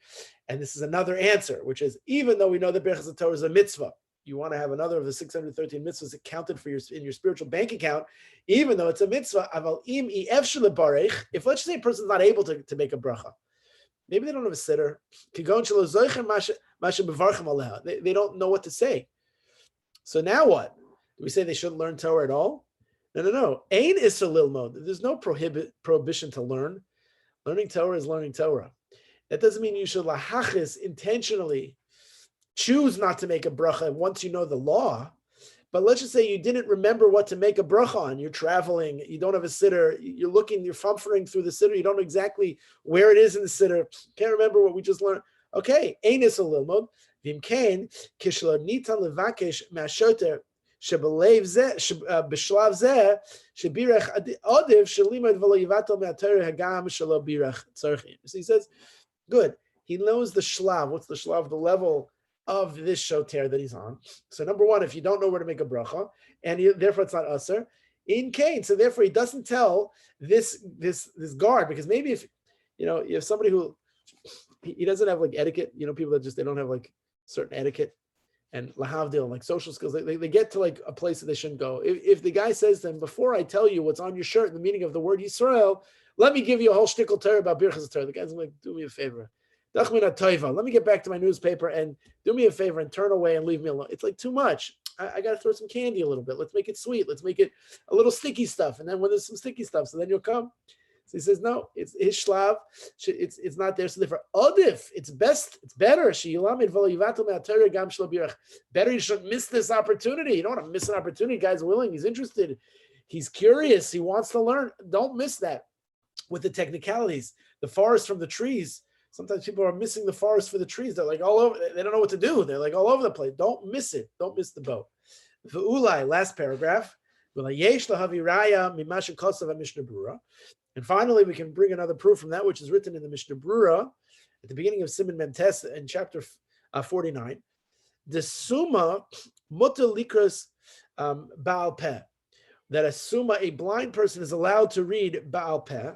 and this is another answer, which is even though we know that birchas Torah is a mitzvah, you want to have another of the 613 mitzvahs accounted for in your spiritual bank account, even though it's a mitzvah. Aval im if let's say a person's not able to make a bracha, maybe they don't have a sitter, they don't know what to say. So now what? Do we say they shouldn't learn Torah at all? No. Ain is a lilmod. There's no prohibition to learn. Learning Torah is learning Torah. That doesn't mean you should lahachis intentionally choose not to make a bracha once you know the law. But let's just say you didn't remember what to make a bracha on. You're traveling, you don't have a sitter, you're fumfering through the sitter, you don't know exactly where it is in the sitter, can't remember what we just learned. Okay, ain is a lilmod. Vim kain kishlo nitan levakesh mashoter. So he says, good. He knows the shlav. What's the shlav? The level of this shoter that he's on. So number one, if you don't know where to make a bracha, and therefore it's not usher, in Cain. So therefore he doesn't tell this guard, because maybe if you have somebody who he doesn't have like etiquette, people that they don't have like certain etiquette and lahavdil, like social skills, they get to like a place that they shouldn't go. If the guy says to him, before I tell you what's on your shirt, the meaning of the word Yisrael, let me give you a whole shtickle Torah about birchas Torah. The guy's like, do me a favor. Let me get back to my newspaper and do me a favor and turn away and leave me alone. It's like too much. I got to throw some candy a little bit. Let's make it sweet. Let's make it a little sticky stuff. And then when there's some sticky stuff, so then you'll come. So he says, no, it's his shlav. It's not there. So therefore, odif, it's better. Better you shouldn't miss this opportunity. You don't want to miss an opportunity. Guy's willing. He's interested. He's curious. He wants to learn. Don't miss that with the technicalities. The forest from the trees. Sometimes people are missing the forest for the trees. They're like all over. They don't know what to do. They're like all over the place. Don't miss it. Don't miss the boat. V'ulai, last paragraph. And finally, we can bring another proof from that which is written in the Mishnah Brura at the beginning of Siman Memtes in chapter 49. The Summa Mutter Likras Baal Peh. That a Summa, a blind person, is allowed to read Baal Peh,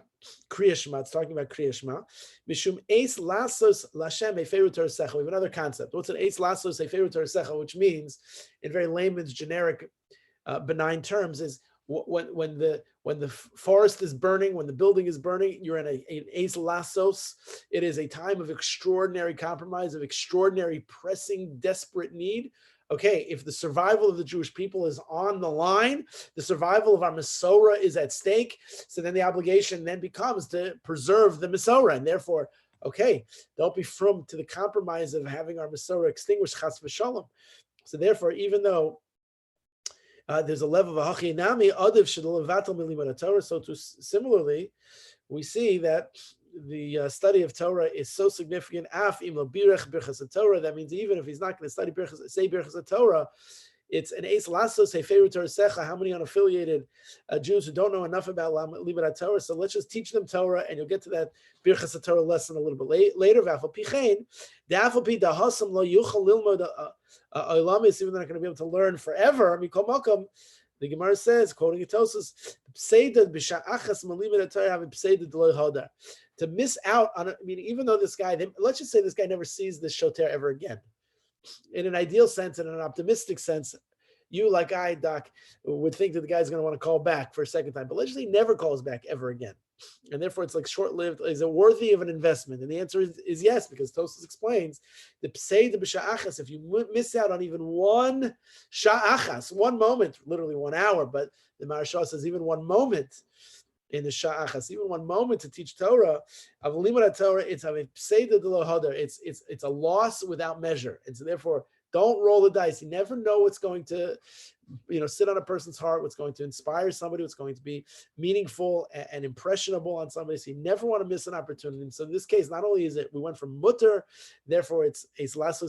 Kriya Shema. It's talking about Kriya Shema. Mishum Eis Lasos Lashem Eferu Torah. We have another concept. What's an Eis Lasos Eferu Torah? Which means, in very layman's generic, benign terms, is when the forest is burning, when the building is burning, you're in an Eis Lasos. It is a time of extraordinary compromise, of extraordinary pressing, desperate need. Okay, if the survival of the Jewish people is on the line, the survival of our Masorah is at stake, so then the obligation then becomes to preserve the Masorah, and therefore, okay, don't be frum to the compromise of having our Masorah extinguished, chas v'shalom. So therefore, even though there's a level of hachinami, adav shelo levatel milimud Torah, so too similarly, we see that the study of Torah is so significant. Af im lo birech birchas Torah. That means even if he's not going to study birchas Torah, it's an eis lasos heferu Torah secha. How many unaffiliated Jews who don't know enough about limud Torah? So let's just teach them Torah, and you'll get to that birchas Torah lesson a little bit later. V'afal pichein, da'afal pi dahasam lo yuchal lilmod olamis. Even though they're not going to be able to learn forever. Mikol makom, The Gemara says, quoting Etosus, to miss out on, I mean, even though this guy, let's just say this guy never sees this shoter ever again. In an ideal sense, in an optimistic sense, you, like I, Doc, would think that the guy's going to want to call back for a second time, but let's say he never calls back ever again. And therefore, it's like short-lived. Is it worthy of an investment? And the answer is yes, because Tosfos explains the pseida b'sha'achas. If you miss out on even one sha'achas, one moment, literally 1 hour, but the Maharsha says even one moment in the sha'achas, even 1 moment to teach Torah, of limud Torah, it's a pseida d'lo hadar. It's a loss without measure, and so therefore, don't roll the dice. You never know what's going to, sit on a person's heart, what's going to inspire somebody, what's going to be meaningful and impressionable on somebody. So you never want to miss an opportunity. And so in this case, not only is it, we went from mutter, therefore it's an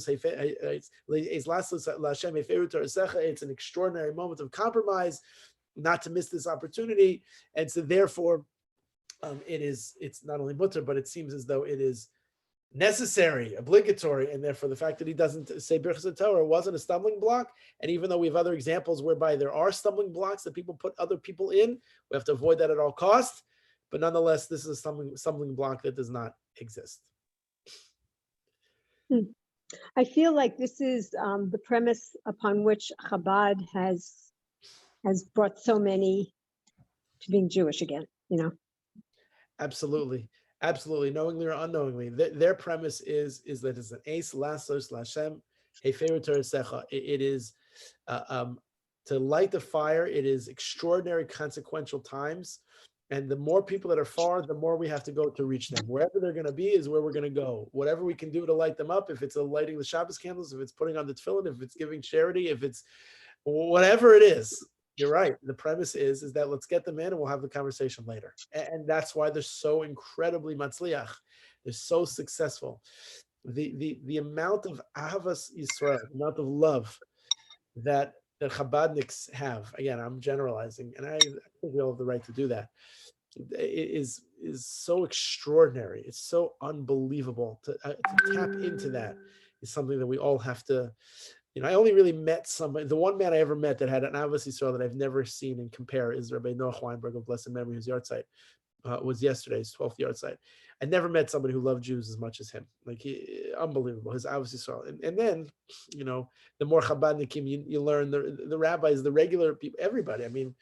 extraordinary moment of compromise, not to miss this opportunity. And so therefore, it's not only mutter, but it seems as though it is necessary, obligatory, and therefore the fact that he doesn't say Birchas Torah wasn't a stumbling block. And even though we have other examples whereby there are stumbling blocks that people put other people in, we have to avoid that at all costs. But nonetheless, this is a stumbling block that does not exist. I feel like this is the premise upon which Chabad has brought so many to being Jewish again. Absolutely. Absolutely, knowingly or unknowingly, their premise is that it's an ace lasos lashem hefeiru torasecha. It is to light the fire. It is extraordinary, consequential times, and the more people that are far, the more we have to go to reach them. Wherever they're going to be is where we're going to go. Whatever we can do to light them up, if it's lighting the Shabbos candles, if it's putting on the tefillin, if it's giving charity, if it's whatever it is. You're right. The premise is that let's get them in and we'll have the conversation later. And that's why they're so incredibly matzliach. They're so successful. The amount of ahavas Yisrael, the amount of love that Chabadniks have, again, I'm generalizing, and I think we all have the right to do that, is so extraordinary. It's so unbelievable. To tap into that is something that we all have to. I only really met somebody. The one man I ever met that had an Ahavas Yisrael that I've never seen and compare is Rabbi Noach Weinberg of blessed memory, whose yahrzeit was yesterday's 12th yahrzeit. I never met somebody who loved Jews as much as him. Like unbelievable. His Ahavas Yisrael, and then the more Chabadnikim you learn, the rabbis, the regular people, everybody. I mean,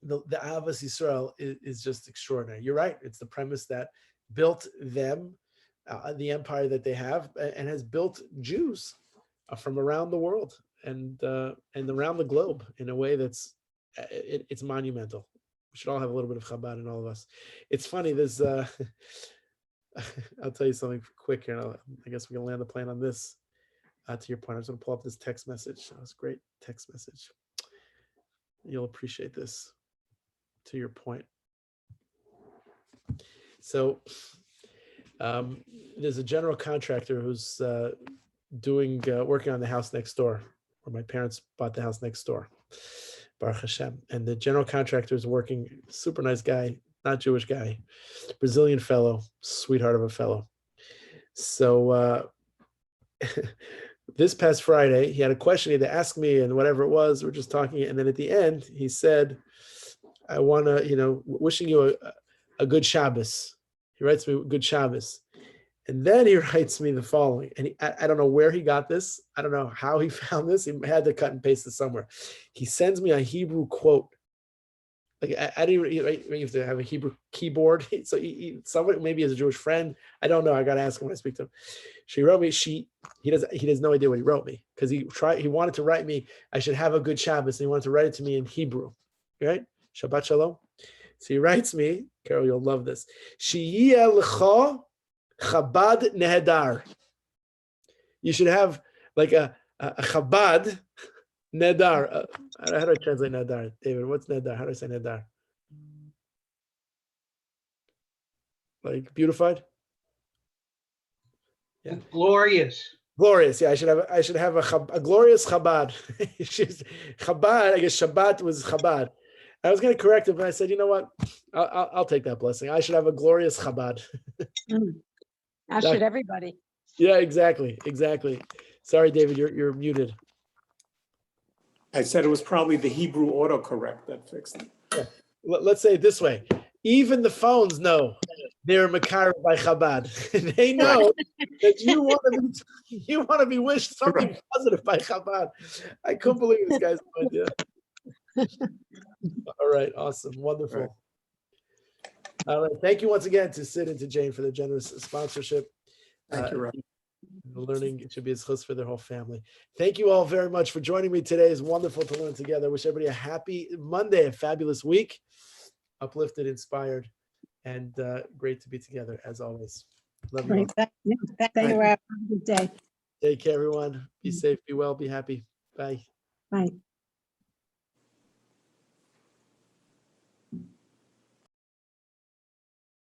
the Ahavas Yisrael is just extraordinary. You're right. It's the premise that built them, the empire that they have, and has built Jews from around the world and around the globe in a way that's it's monumental. We should all have a little bit of Chabad in all of us. It's funny. There's I'll tell you something quick here. I guess we're gonna land the plane on this. To your point, I'm just gonna pull up this text message. That was a great text message. You'll appreciate this. To your point. So there's a general contractor who's working on the house next door, where my parents bought the house next door, Baruch Hashem. And the general contractor is working, super nice guy, not Jewish guy, Brazilian fellow, sweetheart of a fellow. So this past Friday, he had a question he had to ask me, and whatever it was, we're just talking. And then at the end, he said, I want to, wishing you a good Shabbos. He writes me good Shabbos. And then he writes me the following, and I don't know where he got this. I don't know how he found this. He had to cut and paste this somewhere. He sends me a Hebrew quote. Like I didn't even, you have to have a Hebrew keyboard. So somebody maybe as a Jewish friend. I don't know. I got to ask him when I speak to him. She wrote me. He has no idea what he wrote me, because he wanted to write me, I should have a good Shabbos, and he wanted to write it to me in Hebrew. Right? Shabbat Shalom. So he writes me, Carol, you'll love this. Sheyeh lecha Chabad Nehedar. You should have like a Chabad Nehedar. How do I translate Nehedar? David, what's Nehedar? How do I say Nehedar? Like beautified? Yeah. Glorious. Glorious. Yeah, I should have a glorious Chabad. Chabad, I guess Shabbat was Chabad. I was going to correct it, but I said, you know what? I'll take that blessing. I should have a glorious Chabad. As should everybody. Yeah, exactly. Sorry, David, you're muted. I said it was probably the Hebrew autocorrect that fixed it. Let's say it this way. Even the phones know they're Makar by Chabad. They know that you want to be wished something positive by Chabad. I couldn't believe this guy's no idea. All right, awesome, wonderful. Right. All right, thank you once again to Sid and to Jane for their generous sponsorship. Thank you, Rabbi. The learning, it should be a chus for their whole family. Thank you all very much for joining me today. It's wonderful to learn together. I wish everybody a happy Monday, a fabulous week, uplifted, inspired, and great to be together as always. Love you all. Great. Thank you, Rabbi. Have a good day. Take care, everyone. Be safe, be well, be happy. Bye. Bye.